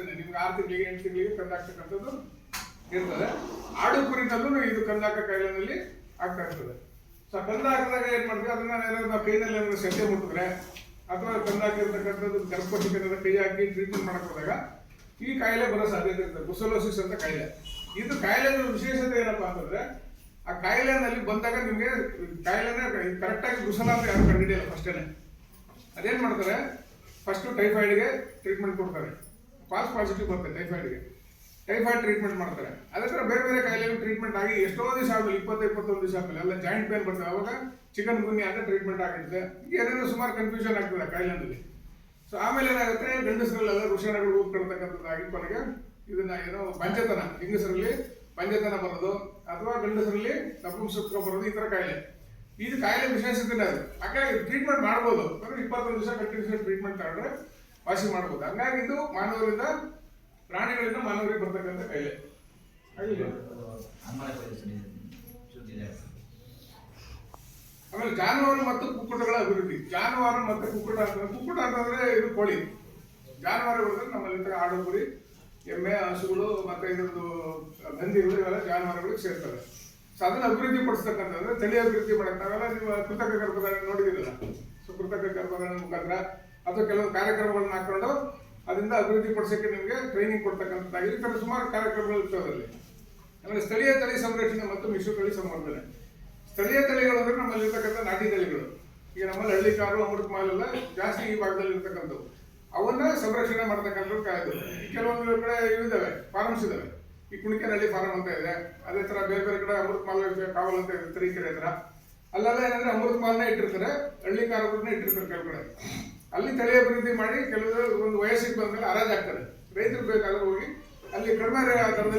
ಅಷ್ಟೇ. ನಿಮ್ಗೆ 6 ತಿಂಗಳಿಗೆ 8 ತಿಂಗಳಿಗೆ ಕಂದಾಕ್ತಕ್ಕಂಥದ್ದು ಇರ್ತದೆ. ಆಡು ಕುರಿನಲ್ಲೂ ಇದು ಕಂದಾಕ ಕಾಯಿಲೆನಲ್ಲಿ ಆಗ್ತಾ ಇರ್ತದೆ. ಸೊ ಕಂದಾಕದಾಗ ಏನ್ ಮಾಡ್ತೀವಿ, ಅದನ್ನ ನಾವು ಕೈನಲ್ಲಿ ಏನಾದ್ರು ಸೆದೆ ಮುಟ್ಟಿದ್ರೆ ಅಥವಾ ಕಂದಾಕಿರ್ತಕ್ಕಂಥದ್ದು ಗರ್ಭಕೋಶಕ್ಕೆ ಕೈ ಹಾಕಿ ಟ್ರೀಟ್ಮೆಂಟ್ ಮಾಡಕ್ ಹೋದಾಗ ಈ ಕಾಯಿಲೆ ಬರೋ ಸಾಧ್ಯತೆ ಇರ್ತದೆ. ಬುಸಲೋಸಿಸ್ ಅಂತ ಕಾಯಿಲೆ. ಇದು ಕಾಯಿಲೆ ವಿಶೇಷತೆ ಏನಪ್ಪಾ ಅಂತಂದ್ರೆ, ಆ ಕಾಯಿಲೆನಲ್ಲಿ ಬಂದಾಗ ನಿಮ್ಗೆ ಕಾಯಿಲೆನ ಕರೆಕ್ಟಾಗಿ ಬುಸಲ ಅಂತ ಯಾರು ಕಂಡಿಡಿಯಲ್ಲ. ಫಸ್ಟೇನೆ ಅದೇನ್ ಮಾಡ್ತಾರೆ, ಫಸ್ಟ್ ಟೈಫಾಯ್ಡ್ಗೆ ಟ್ರೀಟ್ಮೆಂಟ್ ಕೊಡ್ತಾರೆ. ಫಾಲ್ಸ್ ಪಾಸಿಟಿವ್ ಬರುತ್ತೆ ಟೈಫಾಯ್ಡ್ಗೆ, ಟೈಫಾಯ್ಡ್ ಟ್ರೀಟ್ಮೆಂಟ್ ಮಾಡ್ತಾರೆ. ಅದೇ ಥರ ಬೇರೆ ಬೇರೆ ಕಾಯಿಲೆಗಳು ಟ್ರೀಟ್ಮೆಂಟ್ ಆಗಿ ಎಷ್ಟೋ ದಿವಸ ಆದ್ಮೇಲೆ 20-21 ದಿವಸ ಆದ್ಮೇಲೆ ಎಲ್ಲ ಜಾಯಿಂಟ್ ಪೇನ್ ಬರ್ತವೆ. ಅವಾಗ ಚಿಕನ್ ಗುನ್ನಿ ಅಂತ ಟ್ರೀಟ್ಮೆಂಟ್ ಆಗಿರುತ್ತೆ. ಈಗ ಏನೇನೋ ಸುಮಾರು ಕನ್ಫ್ಯೂಷನ್ ಆಗ್ತದೆ ಕಾಯಿಲೆನಲ್ಲಿ. ಸೊ ಆಮೇಲೆ ಏನಾಗುತ್ತೆ, ಗಂಡಸರಲ್ಲೆಲ್ಲ ವೃಷಣಗಳು ಊದ್ಕೊಳ್ತಕ್ಕಂಥದ್ದಾಗಿ ಕೊನೆಗೆ ಇದನ್ನ ಏನೋ ಪಂಚತನ, ಹೆಂಗಸರಲ್ಲಿ ಪಂಚತನ ಬರೋದು ಅಥವಾ ಗಂಡಸರಲ್ಲಿ ನಪುಂಸಕ ಬರೋದು, ಈ ಥರ ಕಾಯಿಲೆ. ಇದು ಕಾಯಿಲೆ ವಿಶೇಷತೆ ಅದು. ಹಾಗಾಗಿ ಟ್ರೀಟ್ಮೆಂಟ್ ಮಾಡ್ಬೋದು, ಅಂದ್ರೆ 21 ದಿವಸ ಕಂಟಿನ್ಯೂಸ್ ಟ್ರೀಟ್ಮೆಂಟ್ ತಗೊಂಡ್ರೆ ವಾಸಿ ಮಾಡ್ಬೋದು. ಹಂಗಾಗಿ ಇದು ಮಾನವರಿಂದ ಪ್ರಾಣಿಗಳಿಂದ ಮಾನವರಿಗೆ ಬರ್ತಕ್ಕಂಥ ಕಾಯಿಲೆ. ಆಮೇಲೆ ಜಾನುವಾರು ಮತ್ತು ಕುಕ್ಕುಟಗಳ ಅಭಿವೃದ್ಧಿ. ಜಾನುವಾರು ಮತ್ತು ಕುಕ್ಕುಟ ಅಂತಂದ್ರೆ ಇದು ಕೋಳಿ. ಜಾನುವಾರುಗಳು ನಮ್ಮಲ್ಲಿ ಆಡು, ಕುರಿ, ಎಮ್ಮೆ, ಹಸುಗಳು ಮತ್ತೆ ಇದ್ರದ್ದು ಗಂಧಿಗಳು, ಇವೆಲ್ಲ ಜಾನುವಾರುಗಳಿಗೆ ಸೇರ್ತವೆ. ಸೊ ಅದನ್ನ ಅಭಿವೃದ್ಧಿ ಪಡಿಸ್ತಕ್ಕಂಥದ್ದು ತಳಿ ಅಭಿವೃದ್ಧಿ ಮಾಡಕ್ಕೆ ನಾವೆಲ್ಲ ನೀವು ಕೃತಕ ಗರ್ಭಧಾರಣೆ ನೋಡಿದಿರಲ್ಲ. ಸೊ ಕೃತಕ ಗರ್ಭಧಾರಣೆ ಮುಖಾಂತರ ಅಥವಾ ಕೆಲವು ಕಾರ್ಯಕ್ರಮಗಳನ್ನ ಹಾಕೊಂಡು ಅದರಿಂದ ಅಭಿವೃದ್ಧಿ ಪಡಿಸೋಕೆ ನಿಮಗೆ ಟ್ರೈನಿಂಗ್ ಕೊಡ್ತಕ್ಕಂಥದ್ದಾಗಿ ಈ ಥರ ಸುಮಾರು ಕಾರ್ಯಕ್ರಮಗಳು ಇರ್ತವೆ ಅದರಲ್ಲಿ. ಆಮೇಲೆ ಸ್ಥಳೀಯ ತಳಿ ಸಂರಕ್ಷಣೆ ಮತ್ತು ಮಿಶ್ರ ತಳಿ ಸಂವರ್ಧನೆ. ಸ್ಥಳೀಯ ತಳಿಗಳು ಅಂದ್ರೆ ನಮ್ಮಲ್ಲಿ ಇರ್ತಕ್ಕಂಥ ನಾಟಿ ತಳಿಗಳು. ಈಗ ನಮ್ಮಲ್ಲಿ ಹಳ್ಳಿಕಾರು, ಅಮೃತ ಮಹಲ್ ಎಲ್ಲ ಜಾಸ್ತಿ ಈ ಭಾಗದಲ್ಲಿ ಇರ್ತಕ್ಕಂಥವು. ಅವನ್ನ ಸಂರಕ್ಷಣೆ ಮಾಡ್ತಕ್ಕಂಥದ್ದು ಕಾಯ್ದು. ಕೆಲವೊಂದು ಕಡೆ ಇದಾವೆ, ಫಾರ್ಮ್ಸ್ ಇದಾವೆ. ಈ ಕುಣಿಕೆನಹಳ್ಳಿ ಫಾರಂ ಅಂತ ಇದೆ. ಅದೇ ತರ ಬೇರೆ ಬೇರೆ ಕಡೆ ಅಮೃತ ಮಹಲ್ ಕಾವಲ್ ಅಂತ ಇದೆ, ತರೀಕೆರೆ ಹತ್ರ. ಅಲ್ಲೆಲ್ಲ ಏನಂದ್ರೆ ಅಮೃತ ಮಹಲ್ನ ಇಟ್ಟಿರ್ತಾರೆ, ಹಳ್ಳಿ ಕಾರನ್ನ ಇಟ್ಟಿರ್ತಾರೆ ಕೆಲವು ಕಡೆ. ಅಲ್ಲಿ ತಳಿ ಅಭಿವೃದ್ಧಿ ಮಾಡಿ ಕೆಲವು ಒಂದು ವಯಸ್ಸಿಗೆ ಬಂದ್ಮೇಲೆ ಹರಾಜ್ ಆಗ್ತಾರೆ. ರೈತರು ಬೇಕಾದ್ರೆ ಹೋಗಿ ಅಲ್ಲಿ ಕಡಿಮೆ ದರದಲ್ಲಿ